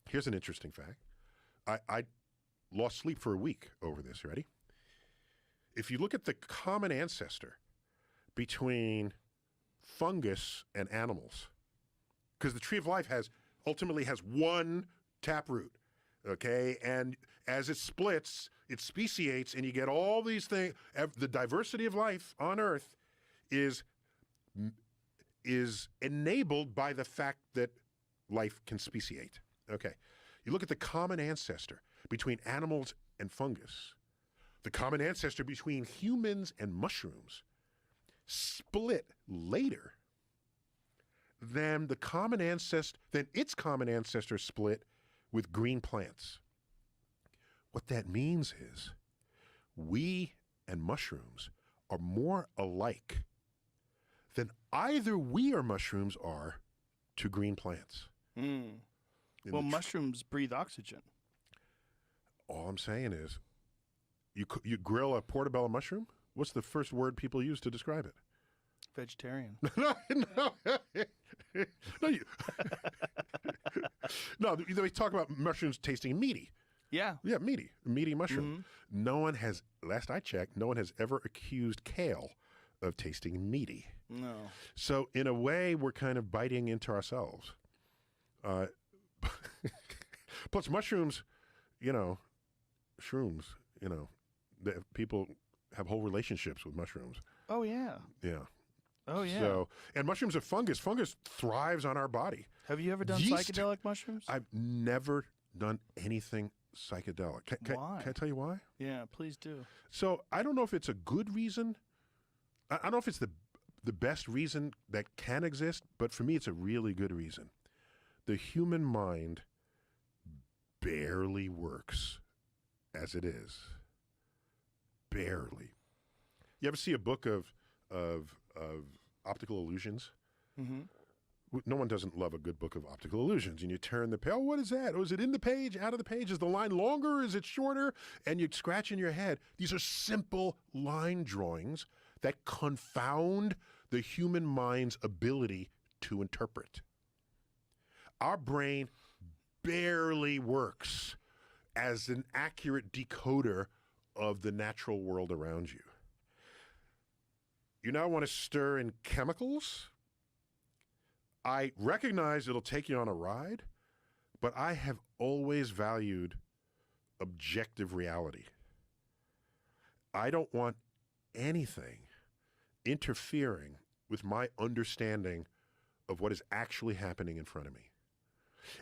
Here's an interesting fact. I lost sleep for a week over this. Ready? If you look at the common ancestor between fungus and animals, because the tree of life ultimately has one taproot, okay? And as it splits, it speciates, and you get all these things. The diversity of life on Earth is enabled by the fact that life can speciate. Okay. You look at the common ancestor between animals and fungus. The common ancestor between humans and mushrooms split later than its common ancestor split with green plants. What that means is we and mushrooms are more alike than either we or mushrooms are to green plants. Well, mushrooms breathe oxygen. All I'm saying is, you grill a portobello mushroom? What's the first word people use to describe it? Vegetarian. No, they talk about mushrooms tasting meaty. Yeah. Yeah, meaty mushroom. Mm-hmm. No one has, last I checked, no one has ever accused kale of tasting meaty. No. So in a way, we're kind of biting into ourselves. Plus mushrooms, shrooms, people have whole relationships with mushrooms. Oh, yeah. Yeah. Oh, yeah. So, and mushrooms are fungus. Fungus thrives on our body. Have you ever done psychedelic mushrooms? I've never done anything psychedelic. Why? Can I tell you why? Yeah, please do. So I don't know if it's a good reason. I don't know if it's the best reason that can exist, but for me it's a really good reason. The human mind barely works as it is. Barely. You ever see a book of optical illusions? Mm-hmm. No one doesn't love a good book of optical illusions. And you turn the page, oh, what is that? Oh, is it in the page, out of the page? Is the line longer? Is it shorter? And you scratch in your head. These are simple line drawings that confound the human mind's ability to interpret. Our brain barely works as an accurate decoder of the natural world around you. You now want to stir in chemicals? I recognize it'll take you on a ride, but I have always valued objective reality. I don't want anything interfering with my understanding of what is actually happening in front of me.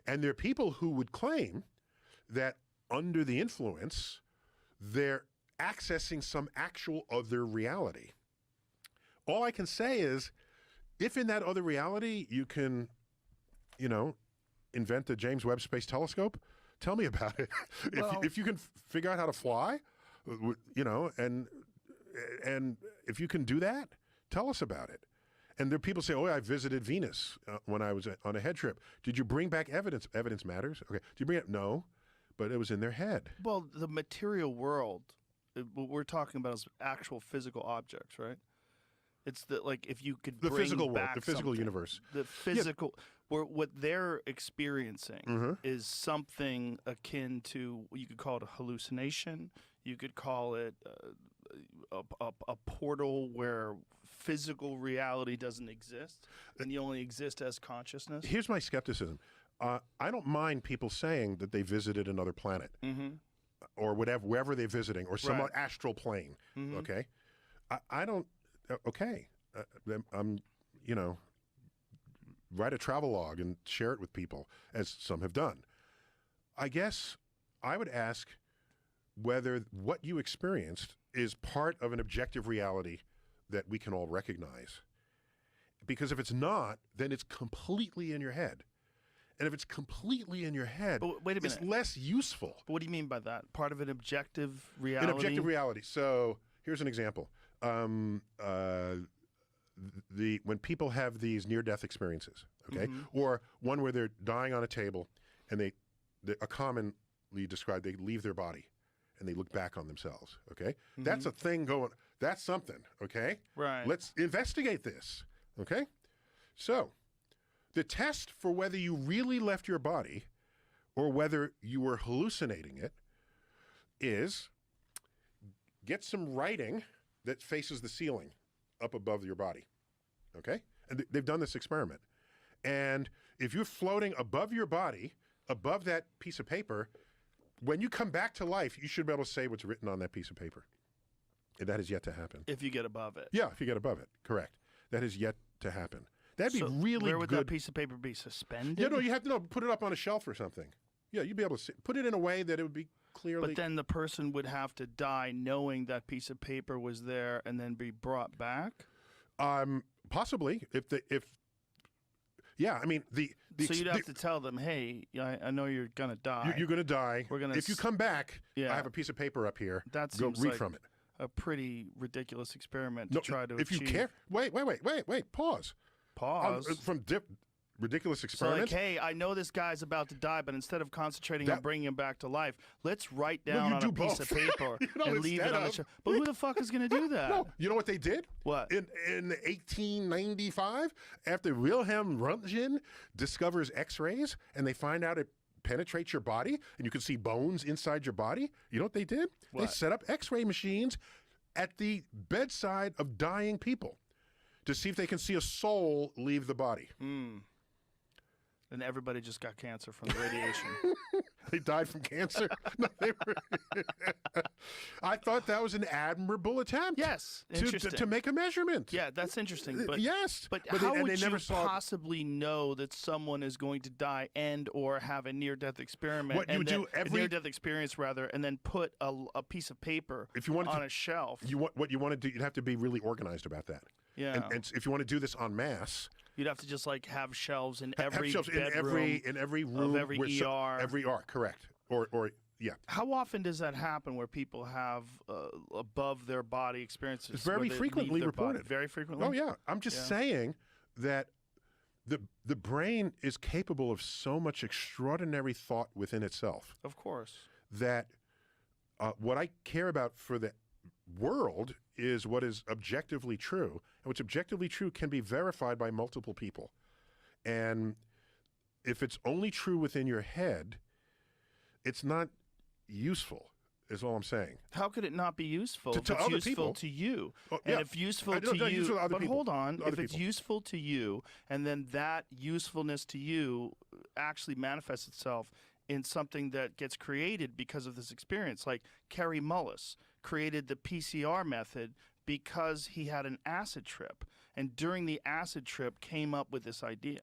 And there are people who would claim that under the influence, they're accessing some actual other reality. All I can say is, if in that other reality you can, invent the James Webb Space Telescope, tell me about it. If you can figure out how to fly, and if you can do that, tell us about it. And there are people say, oh, I visited Venus when I was on a head trip. Did you bring back evidence? Evidence matters. Okay. Did you bring it? No, but it was in their head. Well, the material world, what we're talking about is actual physical objects, right? It's if you could bring physical back world, the physical something, universe. The physical, where what they're experiencing is something akin to, you could call it a hallucination. You could call it a portal where physical reality doesn't exist, and you only exist as consciousness. Here's my skepticism. I don't mind people saying that they visited another planet or whatever, wherever they're visiting, or some astral plane. Mm-hmm. Okay, I don't. Okay, write a travelogue and share it with people, as some have done. I guess I would ask whether what you experienced is part of an objective reality that we can all recognize. Because if it's not, then it's completely in your head. And if it's completely in your head, wait a minute, it's less useful. But what do you mean by that? Part of an objective reality? An objective reality. So here's an example. When people have these near-death experiences, okay, or one where they're dying on a table, and they commonly described, they leave their body and they look back on themselves, okay? That's a thing going, that's something, okay? Right. Let's investigate this, okay? So the test for whether you really left your body or whether you were hallucinating it is get some writing that faces the ceiling up above your body, okay? And they've done this experiment. And if you're floating above your body, above that piece of paper, when you come back to life, you should be able to say what's written on that piece of paper. And that is yet to happen. If you get above it. Yeah, if you get above it, correct. That is yet to happen. That'd be really good. Where would that piece of paper be suspended? Yeah, no, you have to put it up on a shelf or something. Yeah, you'd be able to put it in a way that it would be clearly. But then the person would have to die knowing that piece of paper was there and then be brought back? Possibly. Yeah, I mean, so you'd have to tell them, hey, I know you're going to die. You're going to die. If you come back, yeah. I have a piece of paper up here. That Go seems read like from it. A pretty ridiculous experiment to try to if achieve. You care. Wait. Pause. From ridiculous experiment. So like, hey, I know this guy's about to die, but instead of concentrating on bringing him back to life, let's write down on a piece of paper and leave it on the shelf. But who the fuck is going to do that? No, you know what they did? What? In 1895, after Wilhelm Röntgen discovers X-rays, and they find out it penetrates your body, and you can see bones inside your body, you know what they did? What? They set up X-ray machines at the bedside of dying people to see if they can see a soul leave the body. And everybody just got cancer from the radiation. They died from cancer? No, I thought that was an admirable attempt. Yes, interesting. To make a measurement. Yeah, that's interesting. But, yes. But how would you possibly know that someone is going to die and or have a near-death experiment? Near-death experience, rather, and then put a piece of paper on a shelf. What you want to do, you'd have to be really organized about that. Yeah. And if you want to do this en masse, you'd have to just like have shelves in every bedroom, in every room of every ER. Every ER, correct. Or yeah. How often does that happen where people have above their body experiences? It's very frequently reported. Very frequently? Oh yeah. I'm just saying that the brain is capable of so much extraordinary thought within itself. Of course. That what I care about for the world is what is objectively true. And what's objectively true can be verified by multiple people. And if it's only true within your head, it's not useful, is all I'm saying. How could it not be useful? To if it's other useful people. To you. Oh, and yeah. if useful to you, useful to other but people. hold on, Other if it's people. useful to you, and then that usefulness to you actually manifests itself in something that gets created because of this experience, like Kerry Mullis created the PCR method because he had an acid trip, and during the acid trip came up with this idea.